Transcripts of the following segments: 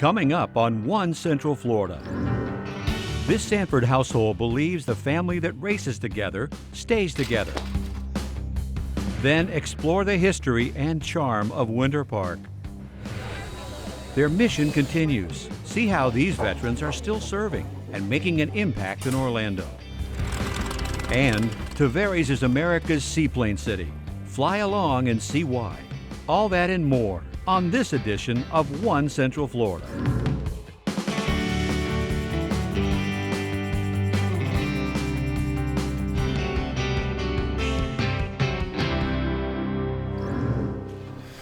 Coming up on One Central Florida. This Sanford household believes the family that races together stays together. Then explore the history and charm of Winter Park. Their mission continues. See how these veterans are still serving and making an impact in Orlando. And Tavares is America's seaplane city. Fly along and see why. All that and more on this edition of One Central Florida.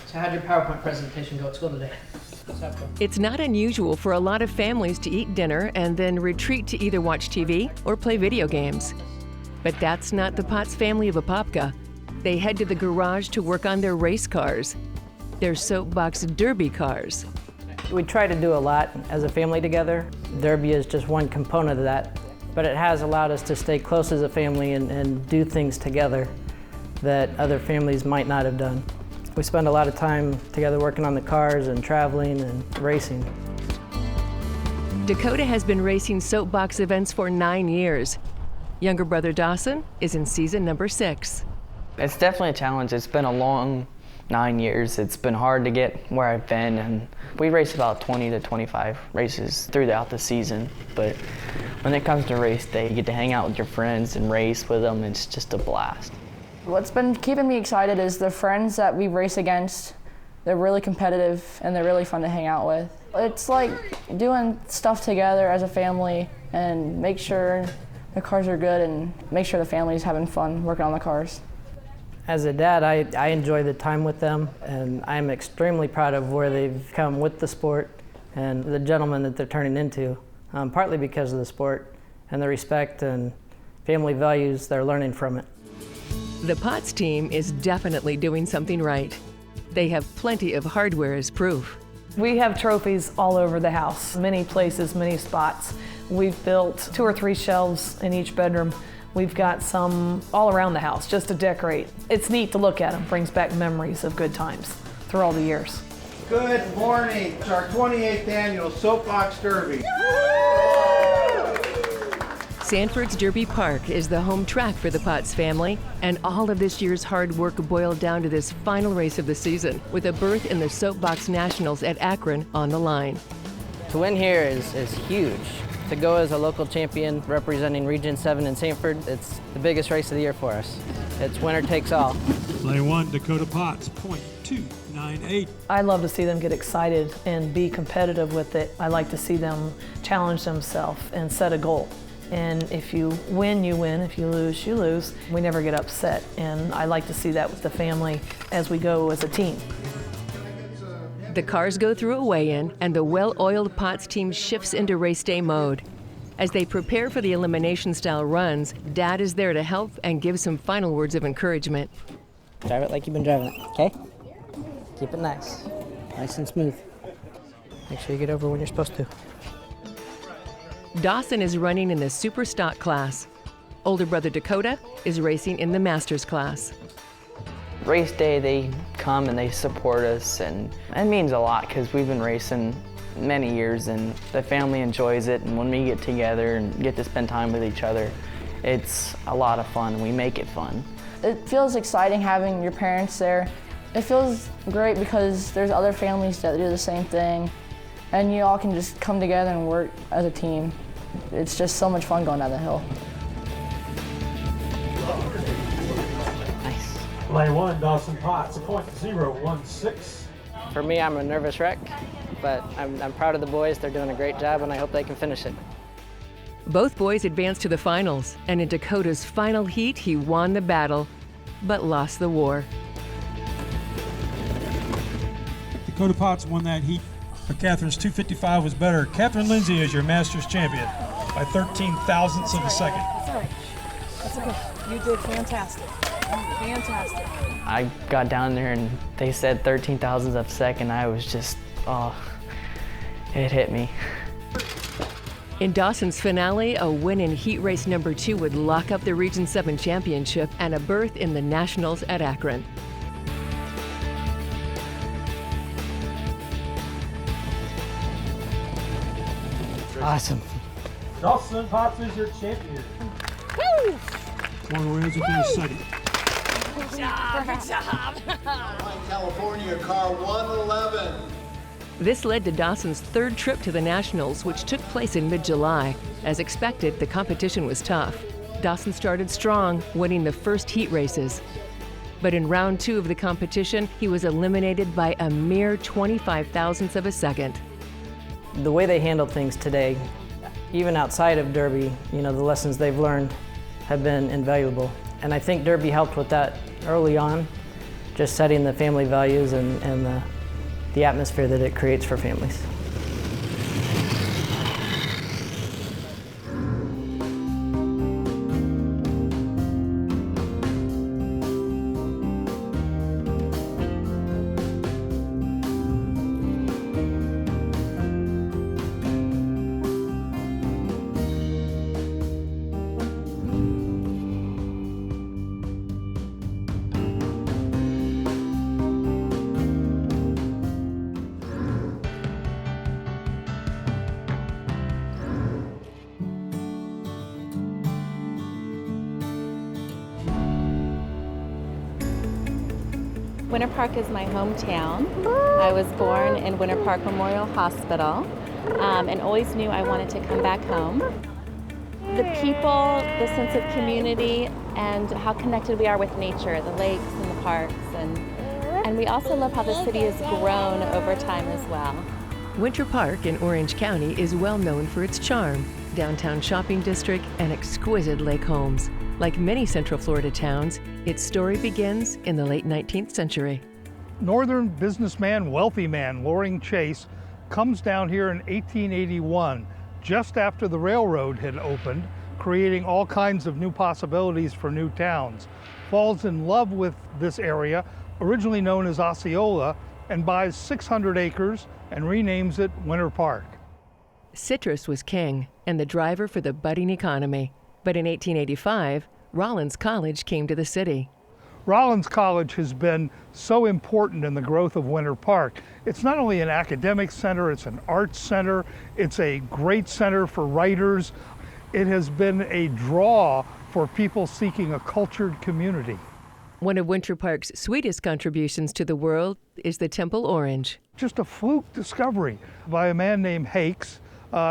So how'd your PowerPoint presentation go at school today? It's not unusual for a lot of families to eat dinner and then retreat to either watch TV or play video games. But that's not the Potts family of Apopka. They head to the garage to work on their race cars, their soapbox derby cars. We try to do a lot as a family together. Derby is just one component of that, but it has allowed us to stay close as a family and do things together that other families might not have done. We spend a lot of time together working on the cars and traveling and racing. Dakota has been racing soapbox events for 9 years. Younger brother Dawson is in season number 6. It's definitely a challenge. It's been a long 9 years. It's been hard to get where I've been, and we race about 20 to 25 races throughout the season. But when it comes to race day, you get to hang out with your friends and race with them. It's just a blast. What's been keeping me excited is the friends that we race against. They're really competitive and they're really fun to hang out with. It's like doing stuff together as a family and make sure the cars are good and make sure the family's having fun working on the cars. As a dad, I enjoy the time with them, and I'm extremely proud of where they've come with the sport and the gentleman that they're turning into, partly because of the sport and the respect and family values they're learning from it. The Potts team is definitely doing something right. They have plenty of hardware as proof. We have trophies all over the house, many places, many spots. We've built 2 or 3 shelves in each bedroom. We've got some all around the house just to decorate. It's neat to look at them, brings back memories of good times through all the years. Good morning. It's our 28th annual Soapbox Derby. Sanford's Derby Park is the home track for the Potts family, and all of this year's hard work boiled down to this final race of the season, with a berth in the Soapbox Nationals at Akron on the line. To win here is huge. To go as a local champion representing Region 7 in Sanford, it's the biggest race of the year for us. It's winner takes all. Lane 1, Dakota Potts, .298. I love to see them get excited and be competitive with it. I like to see them challenge themselves and set a goal. And if you win, you win. If you lose, you lose. We never get upset, and I like to see that with the family as we go as a team. The cars go through a weigh-in, and the well-oiled Potts team shifts into race day mode. As they prepare for the elimination-style runs, Dad is there to help and give some final words of encouragement. Drive it like you've been driving it, okay? Keep it nice and smooth. Make sure you get over when you're supposed to. Dawson is running in the Super Stock class. Older brother Dakota is racing in the Masters class. Race day, they come and they support us, and it means a lot because we've been racing many years and the family enjoys it, and when we get together and get to spend time with each other, it's a lot of fun. We make it fun. It feels exciting having your parents there. It feels great because there's other families that do the same thing, and you all can just come together and work as a team. It's just so much fun going down the hill. Nice. Lane 1, Dawson Potts, .016. For me, I'm a nervous wreck, but I'm proud of the boys. They're doing a great job, and I hope they can finish it. Both boys advanced to the finals, and in Dakota's final heat, he won the battle, but lost the war. Dakota Potts won that heat, but Catherine's 255 was better. Catherine Lindsay is your Masters champion by 13 thousandths of a second. That's all right. That's okay. You did fantastic. Fantastic. I got down there and they said 13 thousandths of a second. I was just, oh, it hit me. In Dawson's finale, a win in heat race number 2 would lock up the Region 7 championship and a berth in the Nationals at Akron. Awesome. Dawson Potts is your champion. Woo! One wins with your second. Good job. Good job. California, car 111. This led to Dawson's third trip to the Nationals, which took place in mid-July. As expected, the competition was tough. Dawson started strong, winning the first heat races. But in round 2 of the competition, he was eliminated by a mere 25 thousandths of a second. The way they handle things today, even outside of Derby, the lessons they've learned have been invaluable. And I think Derby helped with that early on, just setting the family values and the atmosphere that it creates for families. Winter Park is my hometown. I was born in Winter Park Memorial Hospital and always knew I wanted to come back home. The people, the sense of community, and how connected we are with nature, the lakes and the parks, and we also love how the city has grown over time as well. Winter Park in Orange County is well known for its charm, downtown shopping district, and exquisite lake homes. Like many Central Florida towns, its story begins in the late 19th century. Northern businessman, wealthy man, Loring Chase, comes down here in 1881, just after the railroad had opened, creating all kinds of new possibilities for new towns. Falls in love with this area, originally known as Osceola, and buys 600 acres and renames it Winter Park. Citrus was king and the driver for the budding economy. But in 1885, Rollins College came to the city. Rollins College has been so important in the growth of Winter Park. It's not only an academic center, it's an arts center, it's a great center for writers. It has been a draw for people seeking a cultured community. One of Winter Park's sweetest contributions to the world is the Temple Orange. Just a fluke discovery by a man named Hakes.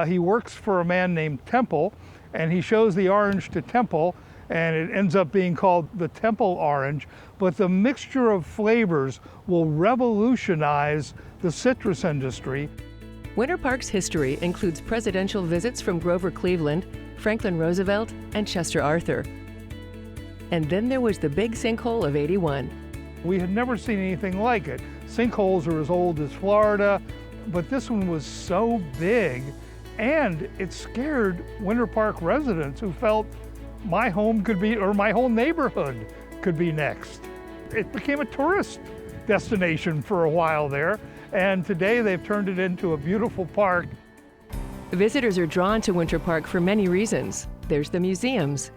He works for a man named Temple, and he shows the orange to Temple, and it ends up being called the Temple Orange. But the mixture of flavors will revolutionize the citrus industry. Winter Park's history includes presidential visits from Grover Cleveland, Franklin Roosevelt, and Chester Arthur. And then there was the big sinkhole of '81. We had never seen anything like it. Sinkholes are as old as Florida, but this one was so big, and it scared Winter Park residents who felt my home could be, or my whole neighborhood could be next. It became a tourist destination for a while there, and today they've turned it into a beautiful park. Visitors are drawn to Winter Park for many reasons. There's the museums.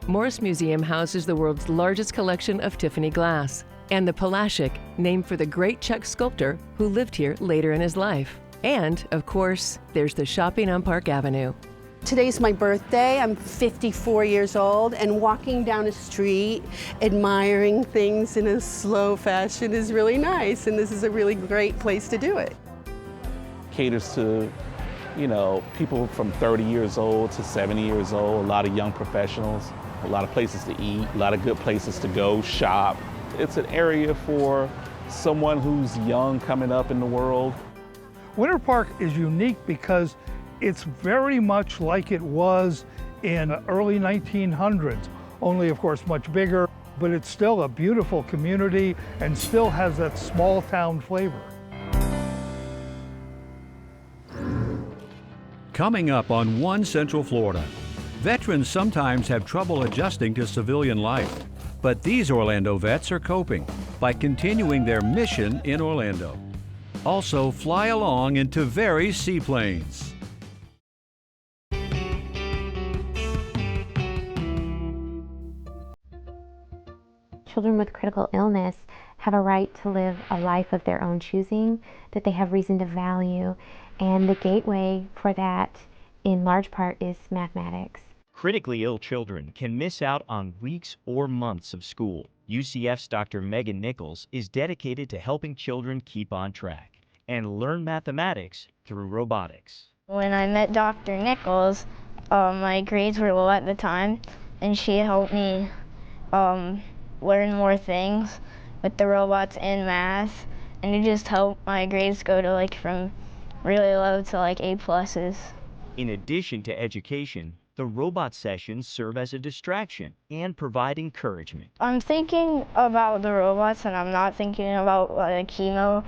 Morris Museum houses the world's largest collection of Tiffany glass, and the Palaschik, named for the great Czech sculptor who lived here later in his life. And, of course, there's the shopping on Park Avenue. Today's my birthday. I'm 54 years old, and walking down a street, admiring things in a slow fashion is really nice, and this is a really great place to do it. Caters to, people from 30 years old to 70 years old, a lot of young professionals, a lot of places to eat, a lot of good places to go shop. It's an area for someone who's young coming up in the world. Winter Park is unique because it's very much like it was in the early 1900s, only of course much bigger, but it's still a beautiful community and still has that small town flavor. Coming up on One Central Florida, veterans sometimes have trouble adjusting to civilian life, but these Orlando vets are coping by continuing their mission in Orlando. Also, fly along in Tavares seaplanes. Children with critical illness have a right to live a life of their own choosing, that they have reason to value, and the gateway for that in large part is mathematics. Critically ill children can miss out on weeks or months of school. UCF's Dr. Megan Nichols is dedicated to helping children keep on track and learn mathematics through robotics. When I met Dr. Nichols, my grades were low at the time, and she helped me learn more things with the robots and math, and it just helped my grades go to like from really low to like A+. In addition to education, the robot sessions serve as a distraction and provide encouragement. I'm thinking about the robots and I'm not thinking about chemo,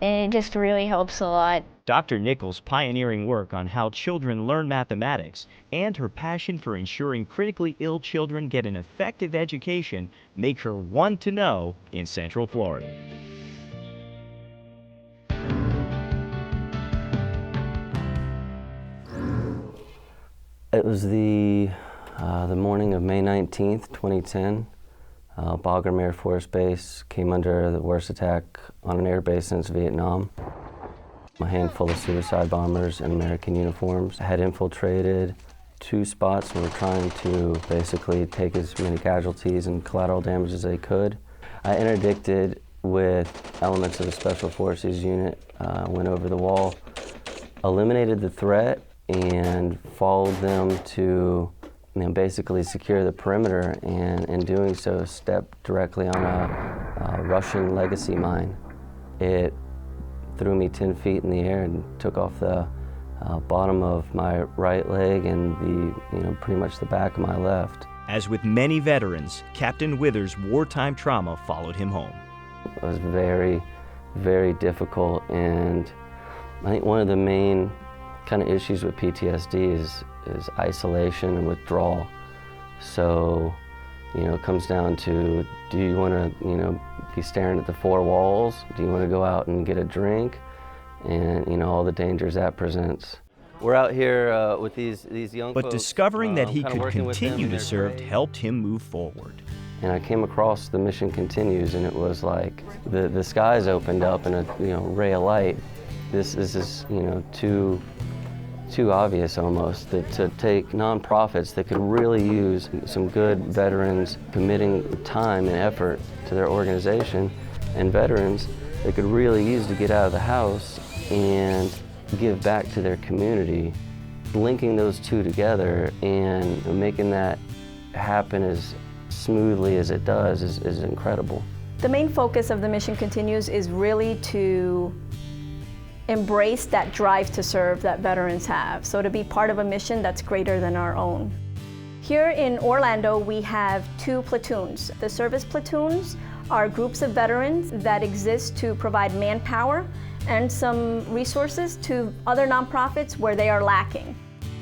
and it just really helps a lot. Dr. Nichols' pioneering work on how children learn mathematics and her passion for ensuring critically ill children get an effective education make her one to know in Central Florida. It was the morning of May 19th, 2010. Bagram Air Force Base came under the worst attack on an air base since Vietnam. A handful of suicide bombers in American uniforms had infiltrated 2 spots and were trying to basically take as many casualties and collateral damage as they could. I interdicted with elements of the Special Forces unit, went over the wall, eliminated the threat, and followed them to basically secure the perimeter, and in doing so stepped directly on a Russian legacy mine. It threw me 10 feet in the air and took off the bottom of my right leg and pretty much the back of my left. As with many veterans, Captain Withers' wartime trauma followed him home. It was very, very difficult, and I think one of the main kind of issues with PTSD is isolation and withdrawal. So, it comes down to, do you want to, be staring at the 4 walls? Do you want to go out and get a drink? And, all the dangers that presents. We're out here with these young folks. But discovering that he could continue to serve great. helped him move forward. And I came across The Mission Continues, and it was like the skies opened up and a ray of light. This is too obvious almost, that to take nonprofits that could really use some good veterans committing time and effort to their organization, and veterans that could really use to get out of the house and give back to their community. Linking those two together and making that happen as smoothly as it does is incredible. The main focus of The Mission Continues is really to embrace that drive to serve that veterans have. So to be part of a mission that's greater than our own. Here in Orlando, we have 2 platoons. The service platoons are groups of veterans that exist to provide manpower and some resources to other nonprofits where they are lacking.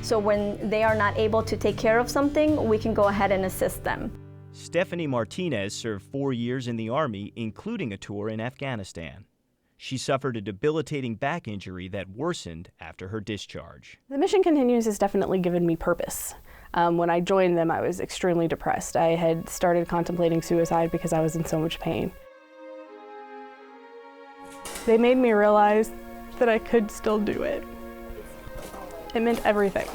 So when they are not able to take care of something, we can go ahead and assist them. Stephanie Martinez served 4 years in the Army, including a tour in Afghanistan. She suffered a debilitating back injury that worsened after her discharge. The Mission Continues has definitely given me purpose. When I joined them, I was extremely depressed. I had started contemplating suicide because I was in so much pain. They made me realize that I could still do it. It meant everything.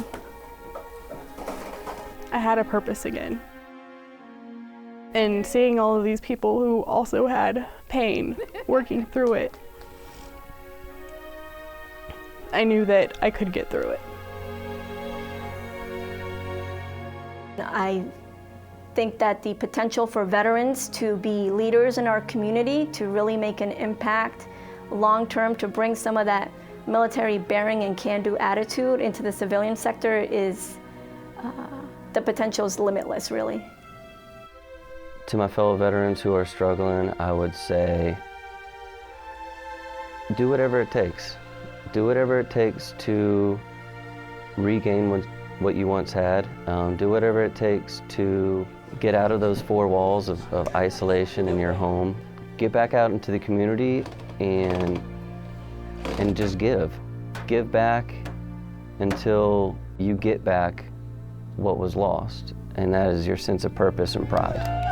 I had a purpose again. And seeing all of these people who also had pain, working through it, I knew that I could get through it. I think that the potential for veterans to be leaders in our community, to really make an impact long-term, to bring some of that military bearing and can-do attitude into the civilian sector is, the potential is limitless, really. To my fellow veterans who are struggling, I would say, do whatever it takes. Do whatever it takes to regain what you once had. Do whatever it takes to get out of those 4 walls of isolation in your home. Get back out into the community and just give. Give back until you get back what was lost, and that is your sense of purpose and pride.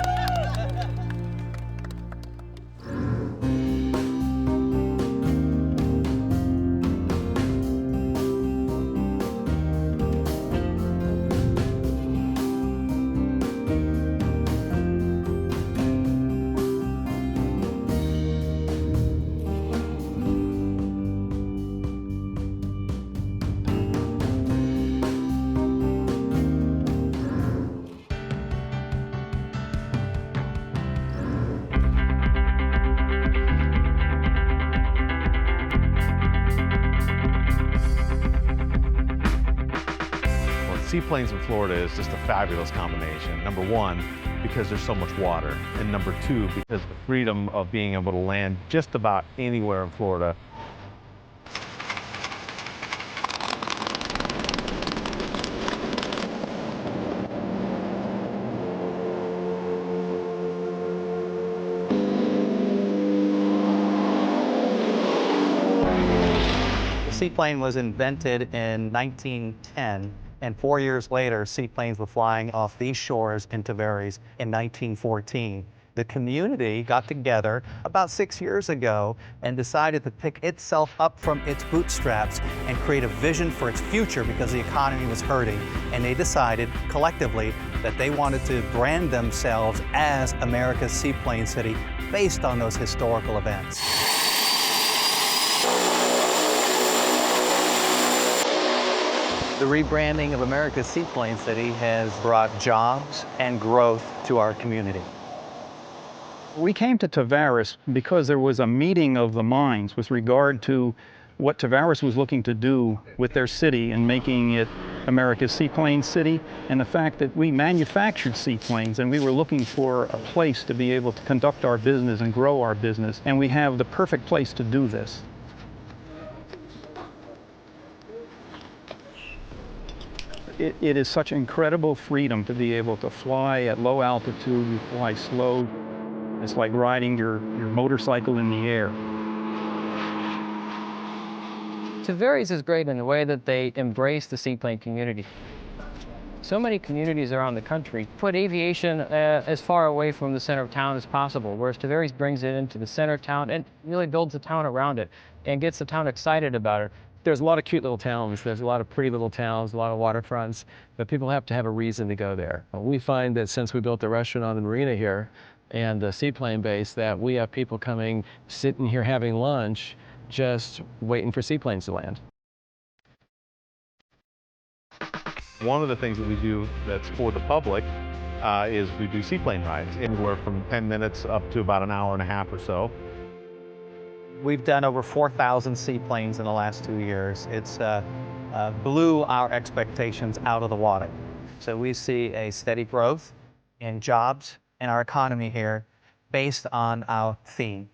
Seaplanes in Florida is just a fabulous combination. Number one, because there's so much water. And number two, because the freedom of being able to land just about anywhere in Florida. The seaplane was invented in 1910, and 4 years later, seaplanes were flying off these shores in Tavares in 1914. The community got together about 6 years ago and decided to pick itself up from its bootstraps and create a vision for its future because the economy was hurting. And they decided collectively that they wanted to brand themselves as America's Seaplane City based on those historical events. The rebranding of America's Seaplane City has brought jobs and growth to our community. We came to Tavares because there was a meeting of the minds with regard to what Tavares was looking to do with their city and making it America's Seaplane City, and the fact that we manufactured seaplanes and we were looking for a place to be able to conduct our business and grow our business, and we have the perfect place to do this. It is such incredible freedom to be able to fly at low altitude, fly slow. It's like riding your motorcycle in the air. Tavares is great in the way that they embrace the seaplane community. So many communities around the country put aviation as far away from the center of town as possible, whereas Tavares brings it into the center of town and really builds the town around it and gets the town excited about it. There's a lot of cute little towns, there's a lot of pretty little towns, a lot of waterfronts, but people have to have a reason to go there. We find that since we built the restaurant on the marina here and the seaplane base, that we have people coming, sitting here having lunch, just waiting for seaplanes to land. One of the things that we do that's for the public is we do seaplane rides, anywhere from 10 minutes up to about an hour and a half or so. We've done over 4,000 seaplanes in the last 2 years. It's blew our expectations out of the water. So we see a steady growth in jobs and our economy here based on our theme.